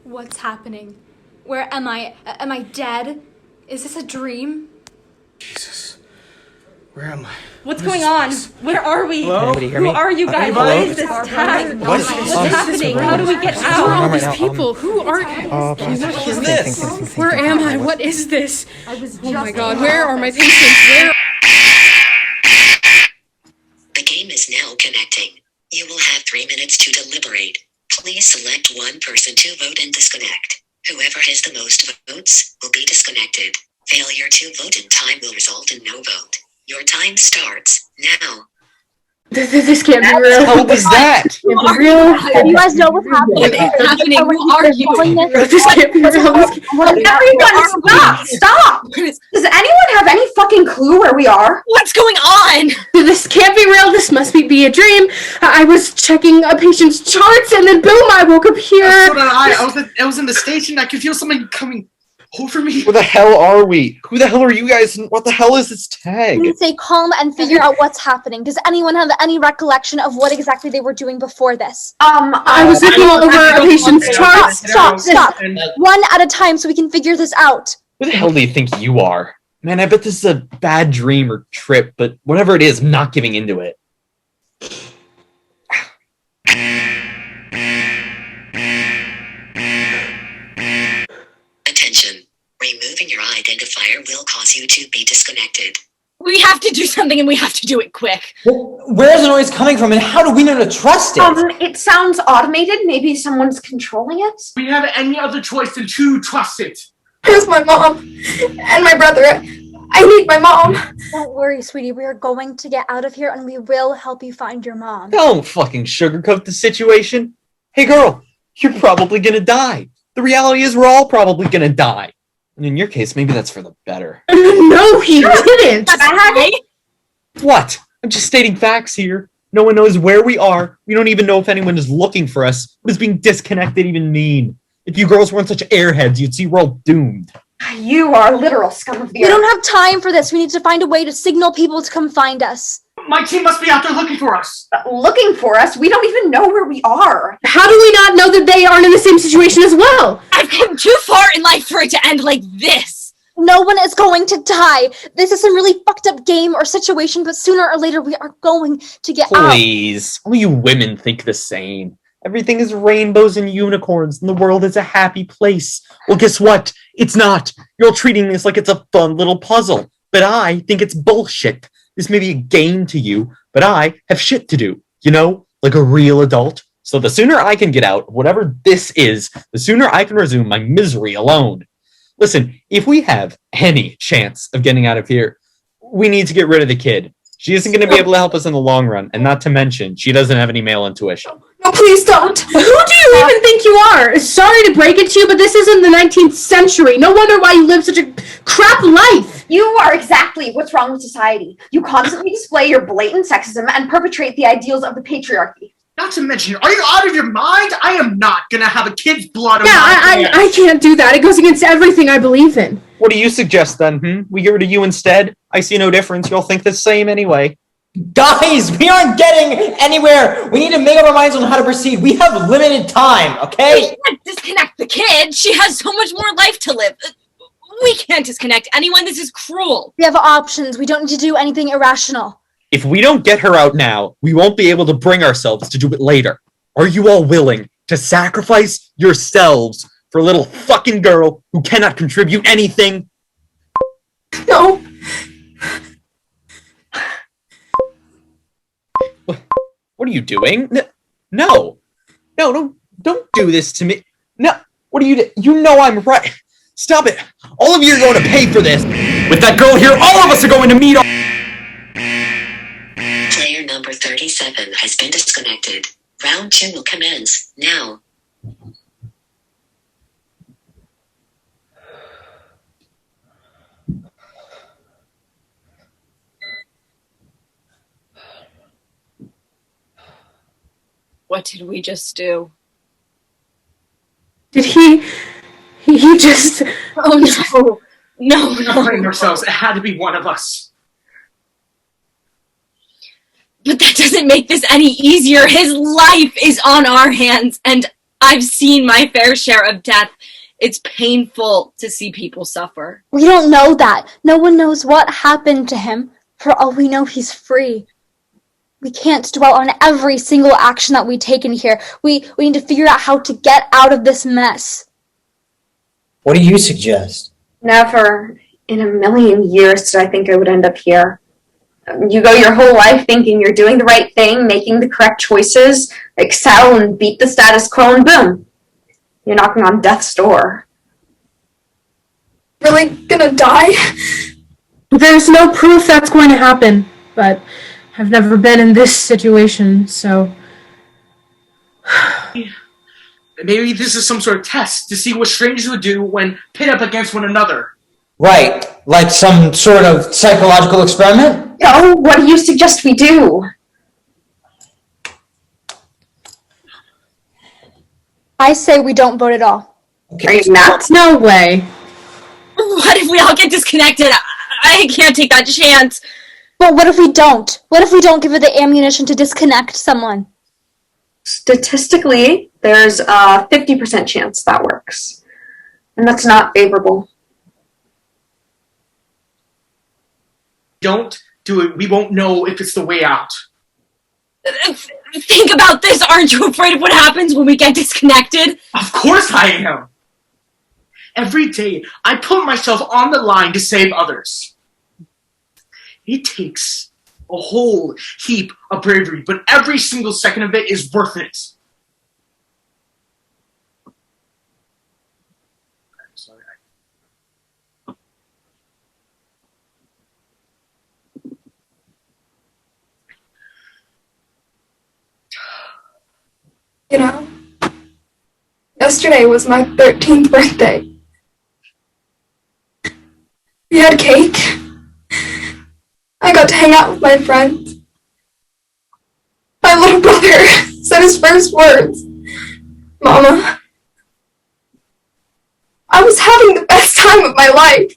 What's happening? Where am I? Am I dead? Is this a dream? Jesus. Where am I? What's going on? Where are we? Hello? Anybody hear Who me? are you guys? Anybody? What is this tag? What's happening? How do we get Who are all out? these people? Who are you? What is this? Where am I? What is this? Oh my god, where are my patients? Where? The game is now connecting. You will have 3 minutes to deliberate. Please select one person to vote and disconnect. Whoever has the most votes will be disconnected. Failure to vote in time will result in no vote. Your time starts now. This can't be real. How was that? It's real. You guys know what's happening? What is happening? Who are you? This can't be real. Everyone, stop! Does anyone have any fucking clue where we are? What's going on? This can't be real. This must be a dream. I was checking a patient's charts and then boom, I woke up here. So did I was in the station. I could feel something coming over me. Where the hell are we? Who the hell are you guys? And what the hell is this tag? Please stay calm and figure out what's happening. Does anyone have any recollection of what exactly they were doing before this? I was looking over a patient's charts. Stop. One at a time so we can figure this out. Who the hell do you think you are? Man, I bet this is a bad dream or trip, but whatever it is, I'm not giving into it. Attention. Removing your identifier will cause you to be disconnected. We have to do something and we have to do it quick. Well, where's the noise coming from and how do we know to trust it? It sounds automated. Maybe someone's controlling it. We have any other choice than to trust it. Where's my mom? And my brother. I need my mom. Don't worry, sweetie. We are going to get out of here and we will help you find your mom. Don't fucking sugarcoat the situation. Hey girl, you're probably gonna die. The reality is we're all probably gonna die. And in your case, maybe that's for the better. No, he didn't. What? I'm just stating facts here. No one knows where we are. We don't even know if anyone is looking for us. What does being disconnected even mean? If you girls weren't such airheads, you'd see we're all doomed. You are literal scum of the We earth. don't have time for this. We need to find a way to signal people to come find us. My team must be out there looking for us. Looking for us? We don't even know where we are. How do we not know that they aren't in the same situation as well? I've come too far in life for it to end like this. No one is going to die. This is some really fucked up game or situation, but sooner or later we are going to get out. Please, all you women think the same. Everything is rainbows and unicorns, and the world is a happy place. Well, guess what? It's not. You're all treating this like it's a fun little puzzle, but I think it's bullshit. This may be a game to you, but I have shit to do, you know, like a real adult. So the sooner I can get out, whatever this is, the sooner I can resume my misery alone. Listen, if we have any chance of getting out of here, we need to get rid of the kid. She isn't going to be able to help us in the long run, and not to mention, she doesn't have any male intuition. No, please don't. Who do you even think you are? Sorry to break it to you, but this isn't the 19th century. No wonder why you live such a crap life. You are exactly what's wrong with society. You constantly display your blatant sexism and perpetrate the ideals of the patriarchy. Not to mention, are you out of your mind? I am not gonna have a kid's blood on Yeah, my hands. I can't do that. It goes against everything I believe in. What do you suggest then, We get rid of you instead? I see no difference. You'll think the same anyway. Guys, we aren't getting anywhere. We need to make up our minds on how to proceed. We have limited time, okay? We can't disconnect the kid. She has so much more life to live. We can't disconnect anyone. This is cruel. We have options. We don't need to do anything irrational. If we don't get her out now, we won't be able to bring ourselves to do it later. Are you all willing to sacrifice yourselves for a little fucking girl who cannot contribute anything? No. What are you doing? No, don't do this to me. No, what are you do? You know I'm right. Stop it. All of you are going to pay for this. With that girl here, all of us are going to meet. Player number 37 has been disconnected. Round 2 will commence now. What did we just do? Did he just... Oh no. No, We're not fighting ourselves. It had to be one of us. But that doesn't make this any easier. His life is on our hands, and I've seen my fair share of death. It's painful to see people suffer. We don't know that. No one knows what happened to him. For all we know, he's free. We can't dwell on every single action that we take in here. We need to figure out how to get out of this mess. What do you suggest? Never in a million years did I think I would end up here. You go your whole life thinking you're doing the right thing, making the correct choices, excel and beat the status quo, and boom, you're knocking on death's door. Really gonna die? There's no proof that's going to happen, but I've never been in this situation, so... Maybe this is some sort of test to see what strangers would do when pit up against one another. Right, like some sort of psychological experiment? Oh, what do you suggest we do? I say we don't vote at all. Are you nuts? No way. What if we all get disconnected? I can't take that chance. But what if we don't? What if we don't give it the ammunition to disconnect someone? Statistically, there's a 50% chance that works. And that's not favorable. Don't do it. We won't know if it's the way out. Think about this. Aren't you afraid of what happens when we get disconnected? Of course I am. Every day, I put myself on the line to save others. It takes a whole heap of bravery, but every single second of it is worth it. I'm sorry. You know, yesterday was my 13th birthday. We had cake. I got to hang out with my friends. My little brother said his first words, "Mama." I was having the best time of my life.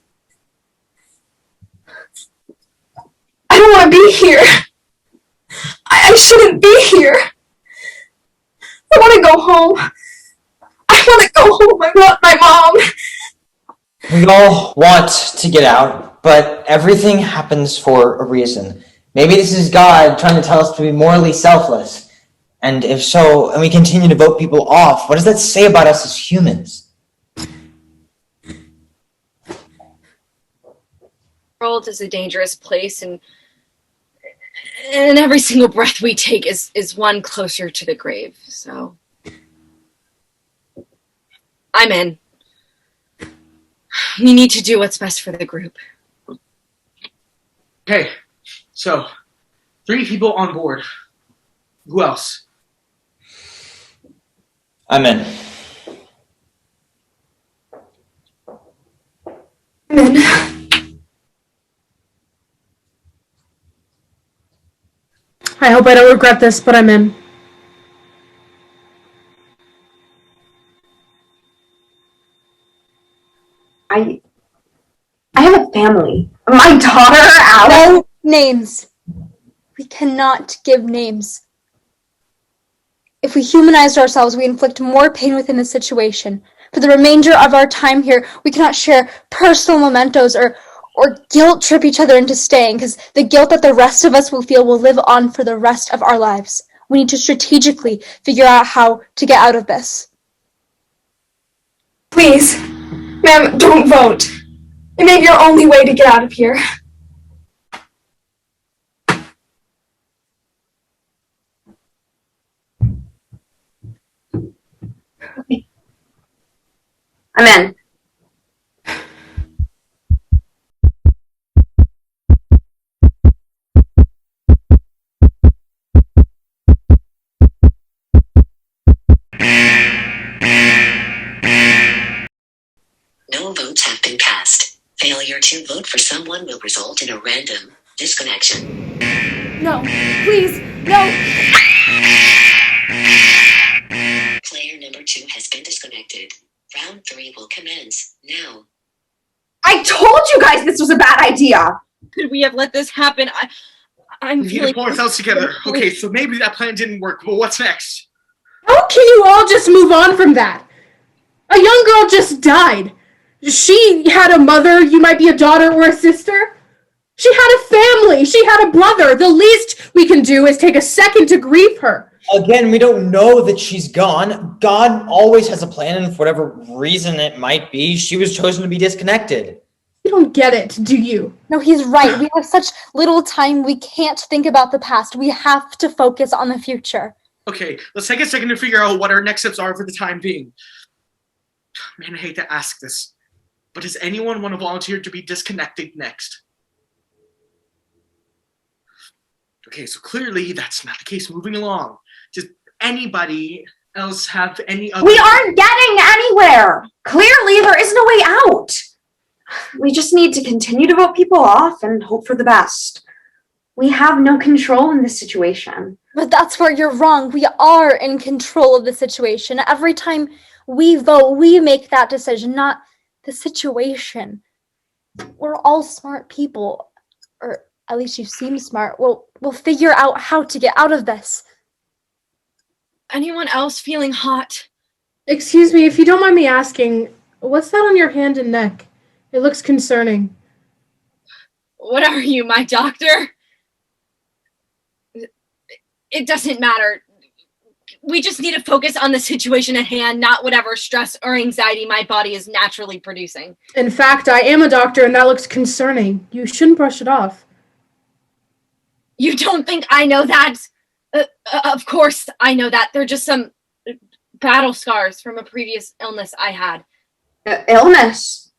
I don't want to be here. I shouldn't be here. I want to go home. I want to go home. I want my mom. We all want to get out, but everything happens for a reason. Maybe this is God trying to tell us to be morally selfless. And if so, and we continue to vote people off, what does that say about us as humans? The world is a dangerous place, and every single breath we take is one closer to the grave. So I'm in. We need to do what's best for the group. Okay, so 3 people on board. Who else? I'm in. I'm in. I hope I don't regret this, but I'm in. I have a family. My daughter, Alex. No names. We cannot give names. If we humanized ourselves, we inflict more pain within the situation. For the remainder of our time here, we cannot share personal mementos or guilt trip each other into staying, because the guilt that the rest of us will feel will live on for the rest of our lives. We need to strategically figure out how to get out of this. Please, ma'am, don't vote. It may be your only way to get out of here. I'm in. No votes have been cast. Failure to vote for someone will result in a random disconnection. No, please, no. Player number 2 has been disconnected. Round 3 will commence now. I told you guys this was a bad idea. Could we have let this happen? I'm We need to feeling... pull ourselves together. Okay, so maybe that plan didn't work, but what's next? How can you all just move on from that? A young girl just died. She had a mother, you might be a daughter or a sister. She had a family, she had a brother. The least we can do is take a second to grieve her. Again, we don't know that she's gone. God always has a plan, and for whatever reason it might be, she was chosen to be disconnected. You don't get it, do you? No, he's right. We have such little time. We can't think about the past. We have to focus on the future. Okay, let's take a second to figure out what our next steps are for the time being. Man, I hate to ask this, but does anyone want to volunteer to be disconnected next? Okay, so clearly that's not the case. Moving along. Does anybody else have any other... We aren't getting anywhere. Clearly, there is no way out. We just need to continue to vote people off and hope for the best. We have no control in this situation. But that's where you're wrong. We are in control of the situation. Every time we vote, we make that decision, not the situation. We're all smart people, or at least you seem smart. We'll figure out how to get out of this. Anyone else feeling hot? Excuse me, if you don't mind me asking, what's that on your hand and neck? It looks concerning. What are you, my doctor? It doesn't matter. We just need to focus on the situation at hand, not whatever stress or anxiety my body is naturally producing. In fact, I am a doctor and that looks concerning. You shouldn't brush it off. You don't think I know that? Of course I know that. They're just some battle scars from a previous illness I had. Illness?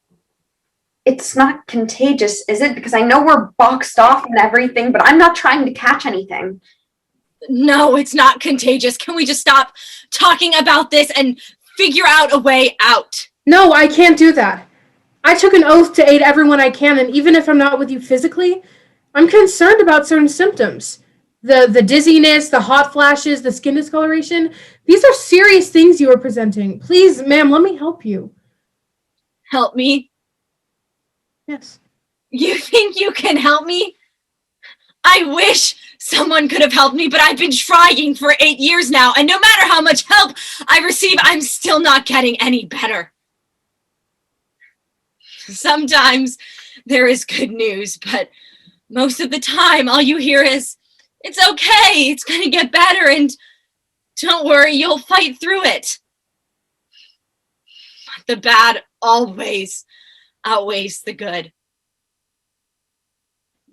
It's not contagious, is it? Because I know we're boxed off and everything, but I'm not trying to catch anything. No, it's not contagious. Can we just stop talking about this and figure out a way out? No, I can't do that. I took an oath to aid everyone I can, and even if I'm not with you physically, I'm concerned about certain symptoms. The dizziness, the hot flashes, the skin discoloration. These are serious things you are presenting. Please, ma'am, let me help you. Help me? Yes. You think you can help me? I wish someone could have helped me, but I've been trying for 8 years now, and no matter how much help I receive, I'm still not getting any better. Sometimes there is good news, but most of the time all you hear is, it's okay, it's gonna get better, and don't worry, you'll fight through it. But the bad always outweighs the good.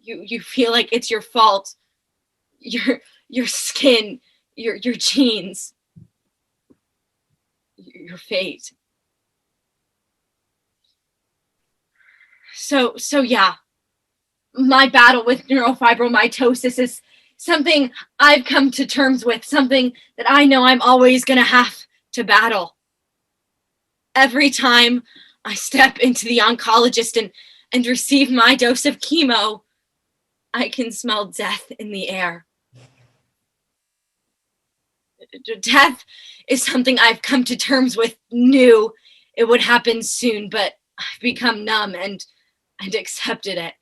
You feel like it's your fault. Your skin, your genes, your fate. So yeah, my battle with neurofibromatosis is something I've come to terms with, something that I know I'm always gonna have to battle. Every time I step into the oncologist and receive my dose of chemo, I can smell death in the air. Death is something I've come to terms with, knew it would happen soon, but I've become numb and accepted it.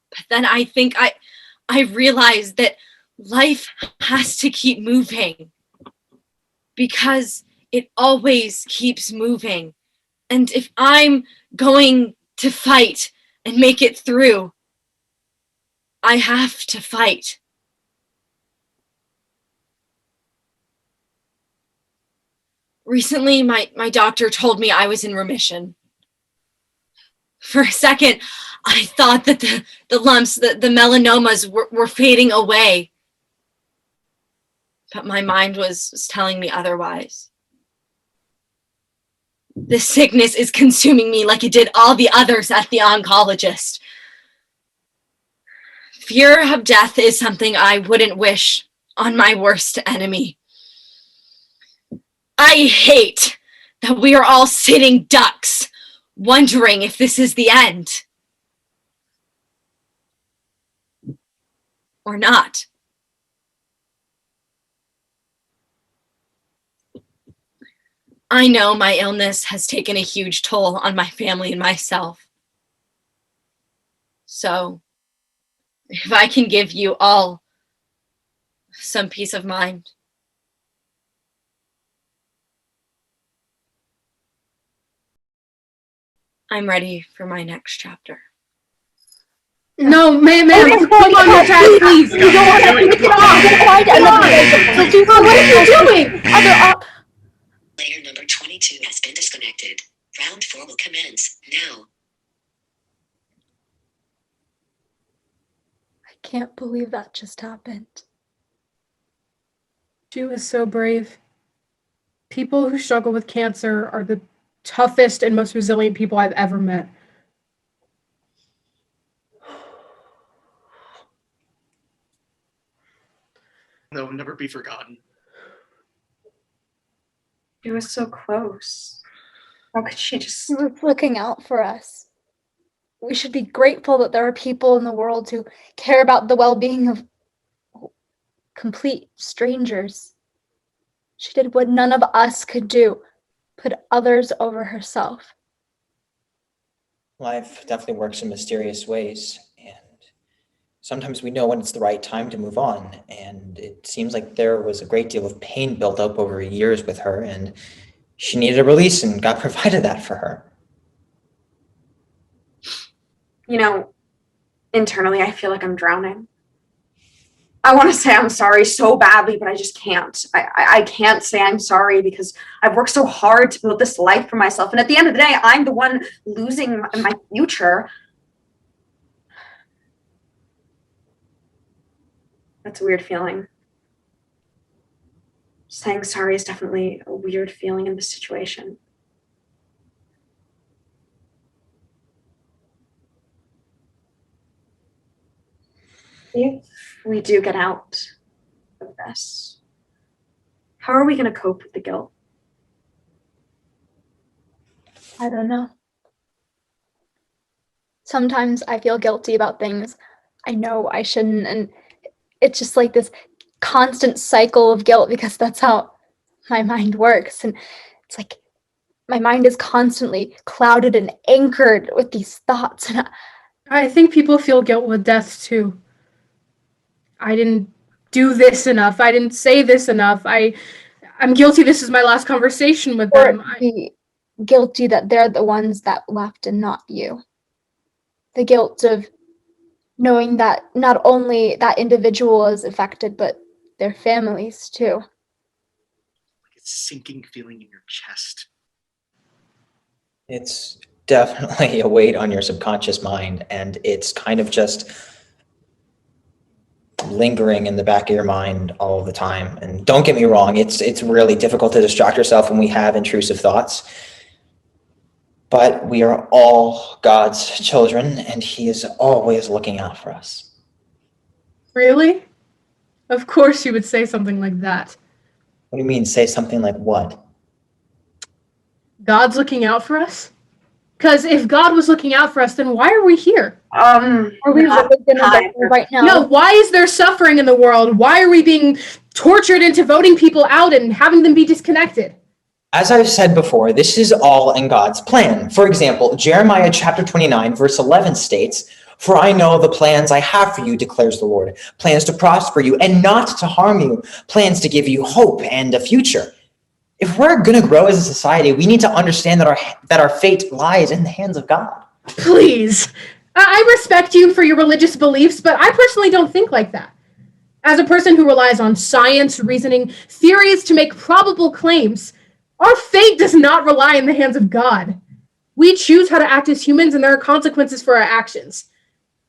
But then I think I realized that life has to keep moving because it always keeps moving. And if I'm going to fight and make it through, I have to fight. Recently, my doctor told me I was in remission. For a second, I thought that the lumps, the melanomas were fading away. But my mind was telling me otherwise. This sickness is consuming me like it did all the others at the oncologist. Fear of death is something I wouldn't wish on my worst enemy. I hate that we are all sitting ducks, wondering if this is the end. Or not. I know my illness has taken a huge toll on my family and myself. So, if I can give you all some peace of mind, I'm ready for my next chapter. No, ma'am, come on, your dad, please. You don't want to Get off. What are you doing? Player number 22 has been disconnected. Round 4 will commence now. I can't believe that just happened. She was so brave. People who struggle with cancer are the toughest and most resilient people I've ever met. They'll never be forgotten. She was so close. How could she just... She was looking out for us. We should be grateful that there are people in the world who care about the well-being of complete strangers. She did what none of us could do, put others over herself. Life definitely works in mysterious ways, and sometimes we know when it's the right time to move on, and it seems like there was a great deal of pain built up over years with her, and she needed a release, and God provided that for her. You know, internally, I feel like I'm drowning. I want to say I'm sorry so badly, but I just can't. I can't say I'm sorry because I've worked so hard to build this life for myself. And at the end of the day, I'm the one losing my future. That's a weird feeling. Saying sorry is definitely a weird feeling in this situation. If we do get out of this, how are we going to cope with the guilt? I don't know. Sometimes I feel guilty about things I know I shouldn't, and it's just like this constant cycle of guilt because that's how my mind works. And it's like my mind is constantly clouded and anchored with these thoughts. And I think people feel guilt with death too. I didn't do this enough. I didn't say this enough. I'm guilty. This is my last conversation with them. be guilty that they're the ones that left and not you. The guilt of knowing that not only that individual is affected, but their families too. Like a sinking feeling in your chest. It's definitely a weight on your subconscious mind, and it's kind of just lingering in the back of your mind all the time. And don't get me wrong, it's really difficult to distract yourself when we have intrusive thoughts. But we are all God's children, and He is always looking out for us. Really? Of course you would say something like that. What do you mean, say something like what? God's looking out for us? Because if God was looking out for us, then why are we here? Are we really gonna get there right now? No, why is there suffering in the world? Why are we being tortured into voting people out and having them be disconnected? As I've said before, this is all in God's plan. For example, Jeremiah chapter 29, verse 11 states, "For I know the plans I have for you, declares the Lord, plans to prosper you and not to harm you, plans to give you hope and a future." If we're going to grow as a society, we need to understand that our fate lies in the hands of God. Please. I respect you for your religious beliefs, but I personally don't think like that. As a person who relies on science, reasoning, theories to make probable claims, our fate does not rely in the hands of God. We choose how to act as humans, and there are consequences for our actions.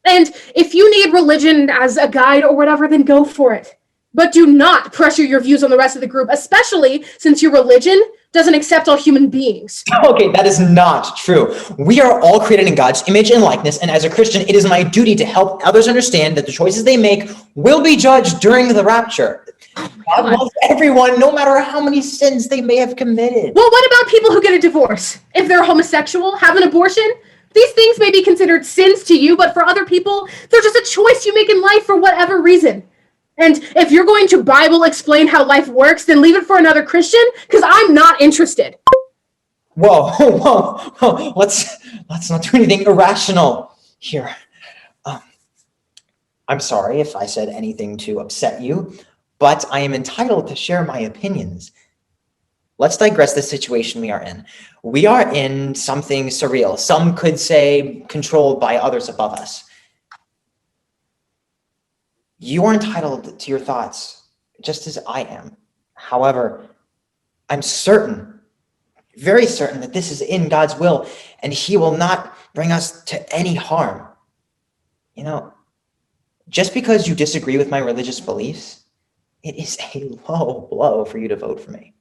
And if you need religion as a guide or whatever, then go for it. But do not pressure your views on the rest of the group, especially since your religion doesn't accept all human beings. Okay, that is not true. We are all created in God's image and likeness, and as a Christian, it is my duty to help others understand that the choices they make will be judged during the rapture. God loves everyone, no matter how many sins they may have committed. Well, what about people who get a divorce? If they're homosexual, have an abortion? These things may be considered sins to you, but for other people, they're just a choice you make in life for whatever reason. And if you're going to Bible explain how life works, then leave it for another Christian, because I'm not interested. Whoa. Let's not do anything irrational here. I'm sorry if I said anything to upset you, but I am entitled to share my opinions. let's digress the situation we are in. We are in something surreal. Some could say controlled by others above us. You are entitled to your thoughts, just as I am. However, I'm certain, very certain, that this is in God's will, and He will not bring us to any harm. You know, just because you disagree with my religious beliefs, it is a low blow for you to vote for me.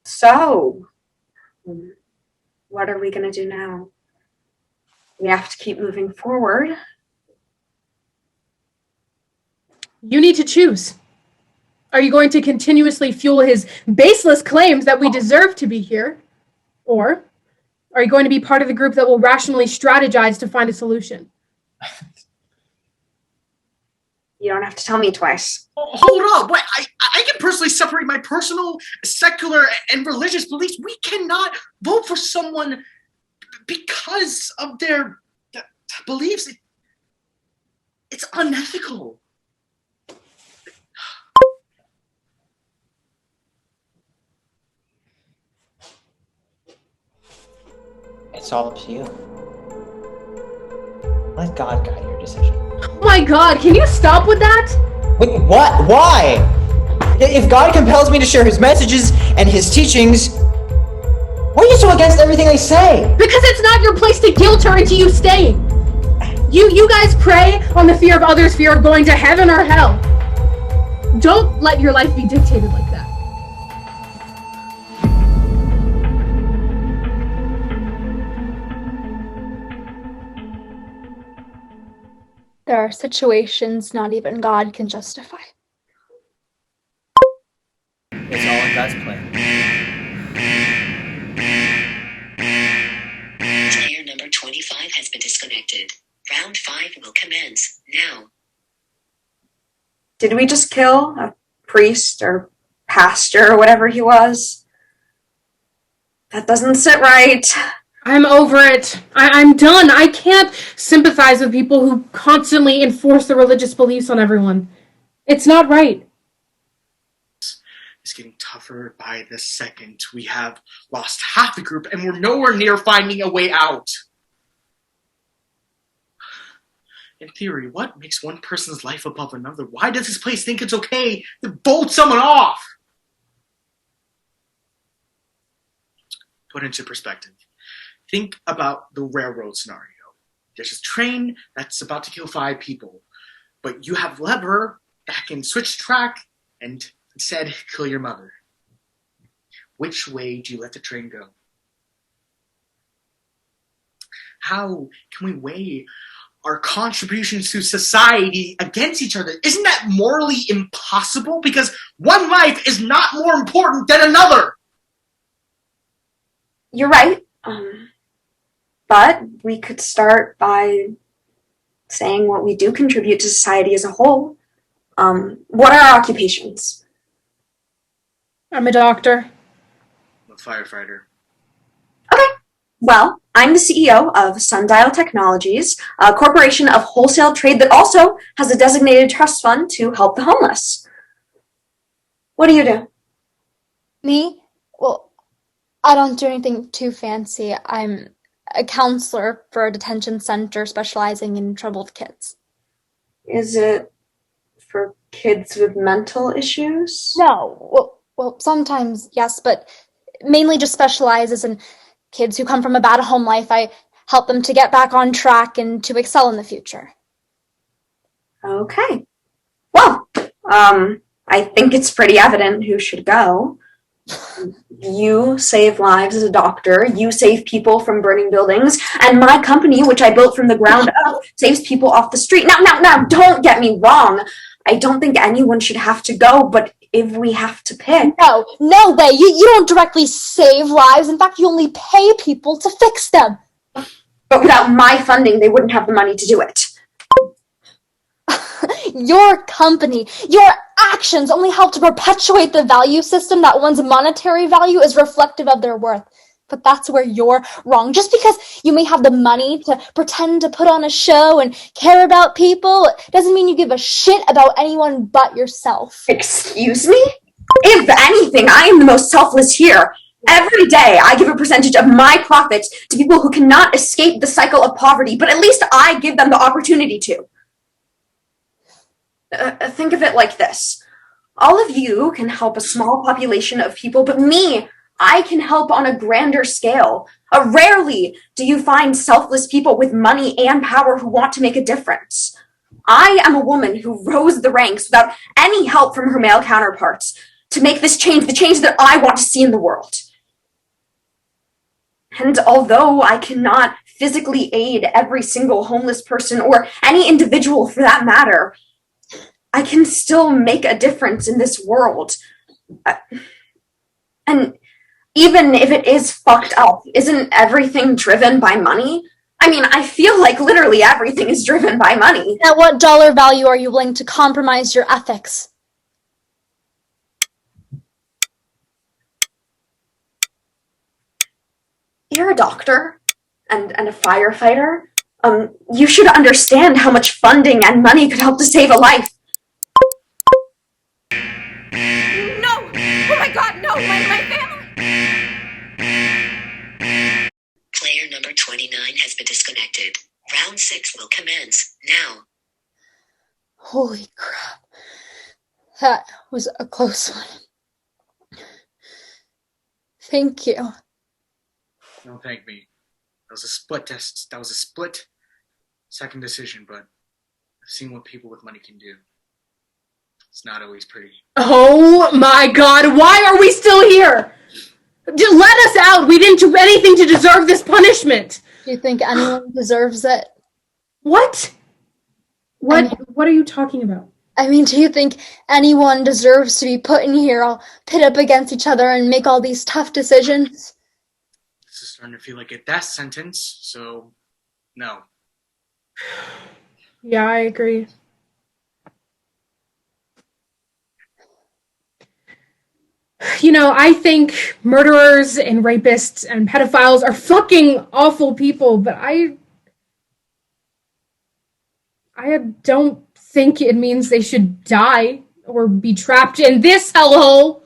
So, what are we going to do now? We have to keep moving forward. You need to choose. Are you going to continuously fuel his baseless claims that we deserve to be here? Or are you going to be part of the group that will rationally strategize to find a solution? You don't have to tell me twice. Hold on. Wait, I can personally separate my personal, secular, and religious beliefs. We cannot vote for someone because of their beliefs. It's unethical. It's all up to you. Let God guide your decision. Oh my God, can you stop with that? Wait, what? Why? If God compels me to share His messages and His teachings, why are you so against everything I say? Because it's not your place to guilt her into you staying. You guys pray on the fear of others' fear of going to heaven or hell. Don't let your life be dictated like that. There are situations not even God can justify. It's all in God's plan. Player number 25 has been disconnected. Round 5 will commence now. Did we just kill a priest or pastor or whatever he was? That doesn't sit right. I'm over it. I'm done. I can't sympathize with people who constantly enforce their religious beliefs on everyone. It's not right. It's getting tougher by the second. We have lost half the group and we're nowhere near finding a way out. In theory, what makes one person's life above another? Why does this place think it's okay to bolt someone off? Put into perspective. Think about the railroad scenario. There's a train that's about to kill 5 people, but you have a lever that can switch track and instead kill your mother. Which way do you let the train go? How can we weigh our contributions to society against each other? Isn't that morally impossible? Because one life is not more important than another. You're right. But we could start by saying what we do contribute to society as a whole. What are our occupations? I'm a doctor. I'm a firefighter. Okay. Well, I'm the CEO of Sundial Technologies, a corporation of wholesale trade that also has a designated trust fund to help the homeless. What do you do? Me? Well, I don't do anything too fancy. I'm a counselor for a detention center specializing in troubled kids. Is it for kids with mental issues? No, well, sometimes yes, but mainly just specializes in kids who come from a bad home life. I help them to get back on track and to excel in the future. Okay. Well, I think it's pretty evident who should go. You save lives as a doctor, you save people from burning buildings, and my company, which I built from the ground up, saves people off the street. Now, don't get me wrong. I don't think anyone should have to go, but if we have to pick... No way. You don't directly save lives. In fact, you only pay people to fix them. But without my funding, they wouldn't have the money to do it. Your company, your actions only help to perpetuate the value system that one's monetary value is reflective of their worth. But that's where you're wrong. Just because you may have the money to pretend to put on a show and care about people doesn't mean you give a shit about anyone but yourself. Excuse me? If anything, I am the most selfless here. Every day, I give a percentage of my profits to people who cannot escape the cycle of poverty, but at least I give them the opportunity to. Think of it like this. All of you can help a small population of people, but me, I can help on a grander scale. Rarely do you find selfless people with money and power who want to make a difference. I am a woman who rose the ranks without any help from her male counterparts to make this change, the change that I want to see in the world. And although I cannot physically aid every single homeless person or any individual for that matter, I can still make a difference in this world. And even if it is fucked up, isn't everything driven by money? I mean, I feel like literally everything is driven by money. At what dollar value are you willing to compromise your ethics? You're a doctor and a firefighter. You should understand how much funding and money could help to save a life. No! Oh my god, no! My family! Player number 29 has been disconnected. Round 6 will commence now. Holy crap. That was a close one. Thank you. Don't thank me. That was a split test. That was a split second decision, but I've seen what people with money can do. It's not always pretty. Oh my god, why are we still here? Just let us out. We didn't do anything to deserve this punishment. Do you think anyone deserves it? What? What are you talking about? I mean, do you think anyone deserves to be put in here all pit up against each other and make all these tough decisions? This is starting to feel like a death sentence, so no. Yeah, I agree. You know, I think murderers and rapists and pedophiles are fucking awful people, but I don't think it means they should die or be trapped in this hellhole.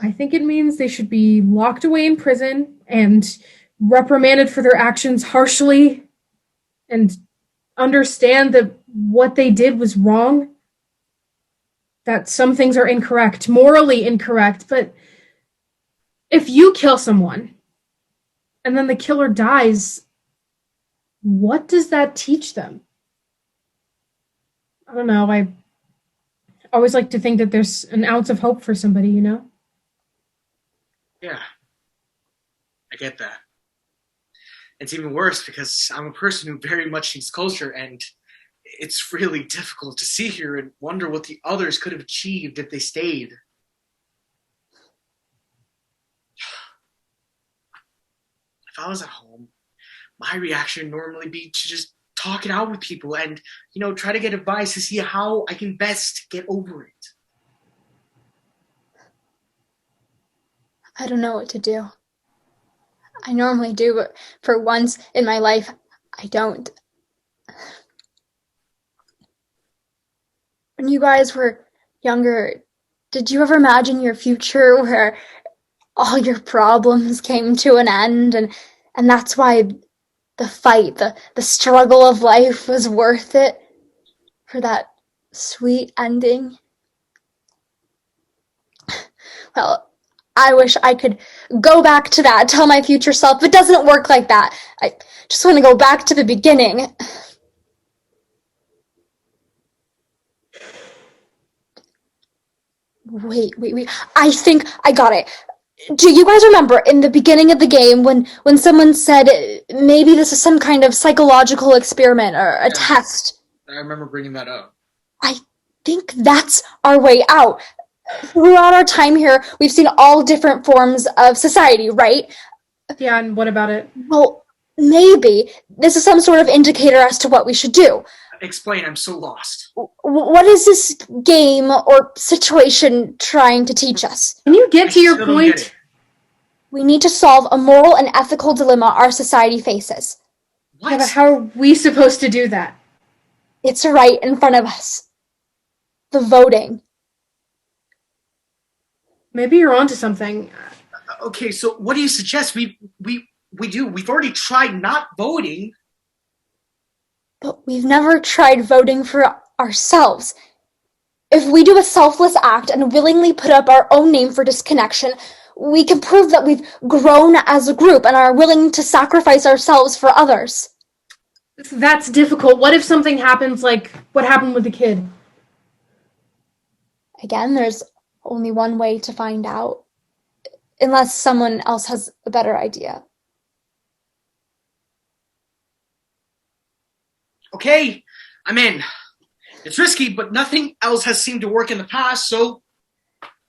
I think it means they should be locked away in prison and reprimanded for their actions harshly and understand that what they did was wrong. That some things are incorrect, morally incorrect, but if you kill someone and then the killer dies, what does that teach them? I don't know. I always like to think that there's an ounce of hope for somebody, you know? Yeah. I get that. It's even worse because I'm a person who very much needs culture, and it's really difficult to see here and wonder what the others could have achieved if they stayed. If I was at home, my reaction would normally be to just talk it out with people and, try to get advice to see how I can best get over it. I don't know what to do. I normally do, but for once in my life, I don't. When you guys were younger, did you ever imagine your future where all your problems came to an end and that's why the fight, the struggle of life was worth it for that sweet ending? Well, I wish I could go back to that, tell my future self, it doesn't work like that. I just want to go back to the beginning. Wait. I think I got it. Do you guys remember in the beginning of the game when someone said maybe this is some kind of psychological experiment or a test? I remember bringing that up. I think that's our way out. Throughout our time here, we've seen all different forms of society, right? Yeah, and what about it? Well, maybe this is some sort of indicator as to what we should do. Explain, I'm so lost. What is this game or situation trying to teach us? Can you get to I your still don't get point? it. We need to solve a moral and ethical dilemma our society faces. What? Yeah, but how are we supposed to do that? It's right in front of us. The voting. Maybe you're onto something. Okay, so what do you suggest? We've already tried not voting. But we've never tried voting for ourselves. If we do a selfless act and willingly put up our own name for disconnection, we can prove that we've grown as a group and are willing to sacrifice ourselves for others. That's difficult. What if something happens like what happened with the kid? Again, there's only one way to find out, unless someone else has a better idea. Okay, I'm in. It's risky, but nothing else has seemed to work in the past, so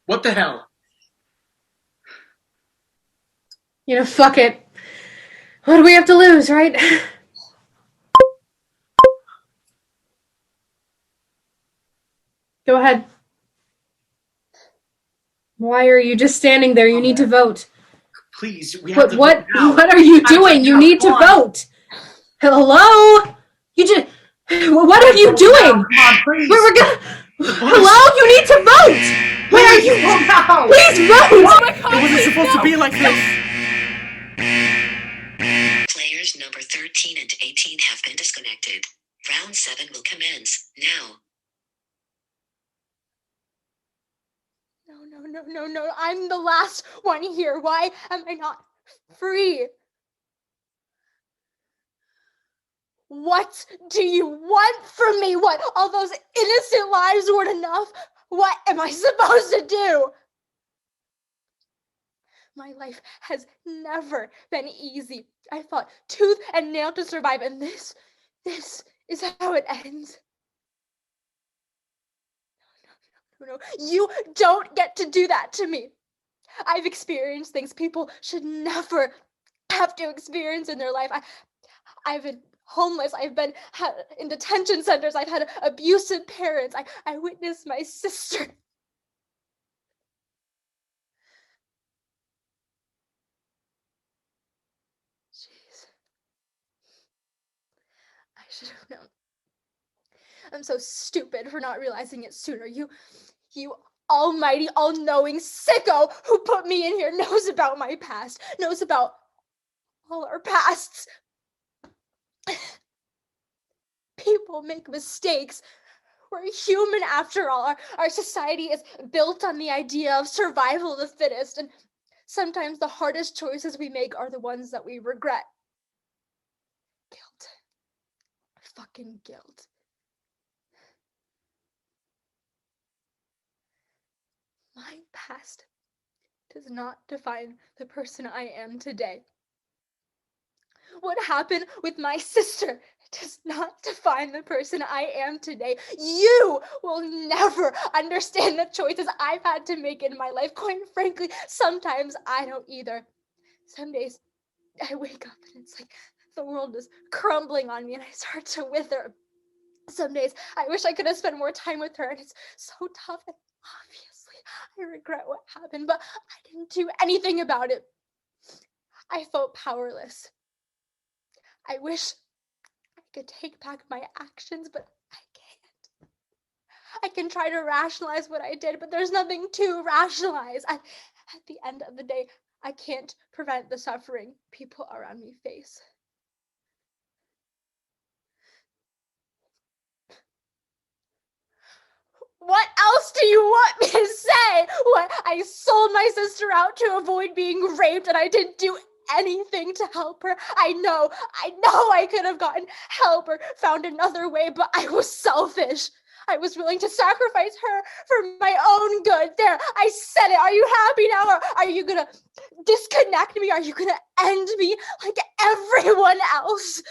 what the hell? You know, fuck it. What do we have to lose, right? Go ahead. Why are you just standing there? You need to vote. Please, we have But to what? vote now. What are you doing? You need to vote. Hello? You just. What are you doing? Come on, please. We're gonna. Hello? You need to vote. Where are you? Vote now. Please vote. Oh my God, It wasn't please, supposed no. to be like this. Players number 13 and 18 have been disconnected. Round 7 will commence now. No. I'm the last one here. Why am I not free? What do you want from me? What? All those innocent lives weren't enough? What am I supposed to do? My life has never been easy. I fought tooth and nail to survive, and this is how it ends. No, you don't get to do that to me. I've experienced things people should never have to experience in their life. I've been homeless. I've been in detention centers. I've had abusive parents. I witnessed my sister. Jeez. I should have known. I'm so stupid for not realizing it sooner. You almighty, all-knowing sicko who put me in here knows about my past, knows about all our pasts. People make mistakes. We're human after all. Our society is built on the idea of survival of the fittest, and sometimes the hardest choices we make are the ones that we regret. Guilt. Fucking guilt. My past does not define the person I am today. What happened with my sister does not define the person I am today. You will never understand the choices I've had to make in my life. Quite frankly, sometimes I don't either. Some days I wake up and it's like the world is crumbling on me and I start to wither. Some days I wish I could have spent more time with her and it's so tough and obviously I regret what happened, but I didn't do anything about it. I felt powerless. I wish I could take back my actions, but I can't. I can try to rationalize what I did, but there's nothing to rationalize. At the end of the day, I can't prevent the suffering people around me face. What else do you want me to say? What? I sold my sister out to avoid being raped and I didn't do anything to help her. I know I could have gotten help or found another way, but I was selfish. I was willing to sacrifice her for my own good. There, I said it. Are you happy now? Or are you gonna disconnect me? Are you gonna end me like everyone else?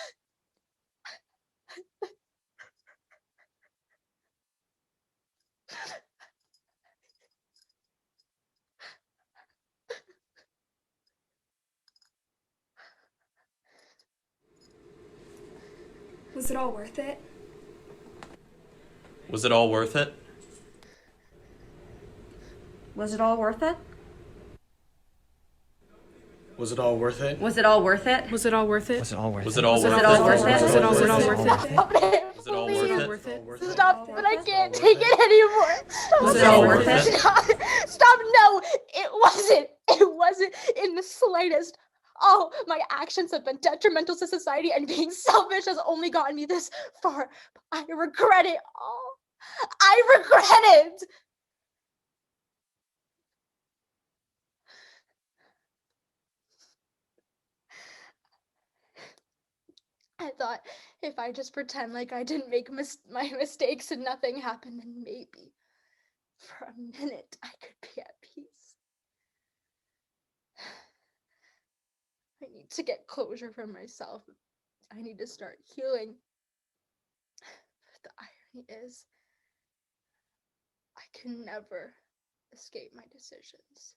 Was it all worth it? Was it all worth it? Was it all worth it? Was it all worth it? Was it all worth it? Was it all worth it? Was it all worth Was it? it all Was worth it it? all worth it? Was it all worth it? Stop it! Was it all worth it? Stop it! I can't take it anymore. Stop Was it all worth it? Stop! Stop! No, it wasn't. It wasn't in the slightest. Oh, my actions have been detrimental to society, and being selfish has only gotten me this far. I regret it all. I regret it. I thought if I just pretend like I didn't make my mistakes and nothing happened, then maybe for a minute I could be at peace. I need to get closure from myself. I need to start healing. But the irony is, I can never escape my decisions.